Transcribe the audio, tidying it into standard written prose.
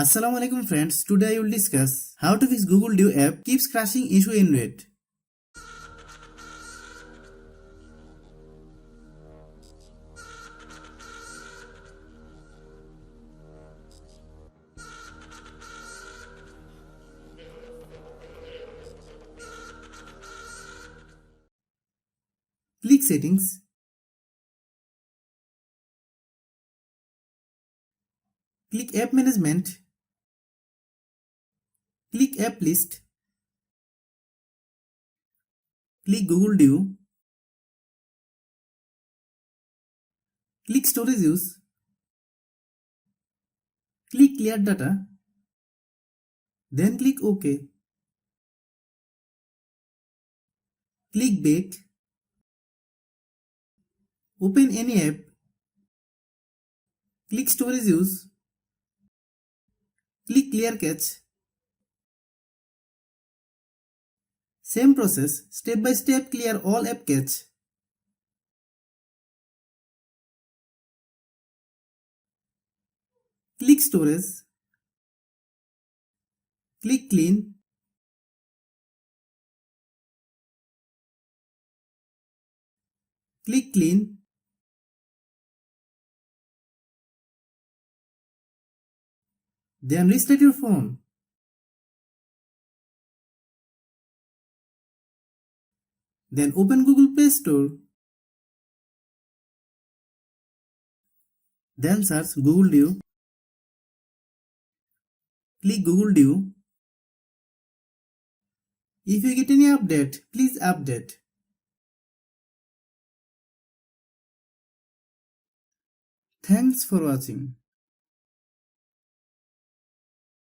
Assalamu alaikum friends, today I will discuss how to fix Google Duo app keeps crashing issue in red. Click settings. Click app management. Click app list. Click Google Duo. Click storage use. Click clear data. Then click OK. Click back. Open any app. Click storage use. Click clear cache. Same process, step by step clear all app cache. Click storage. Click clean. Click clean. Then restart your phone. Then open Google Play Store. Then search Google Duo. Click Google Duo. If you get any update, please update. Thanks for watching.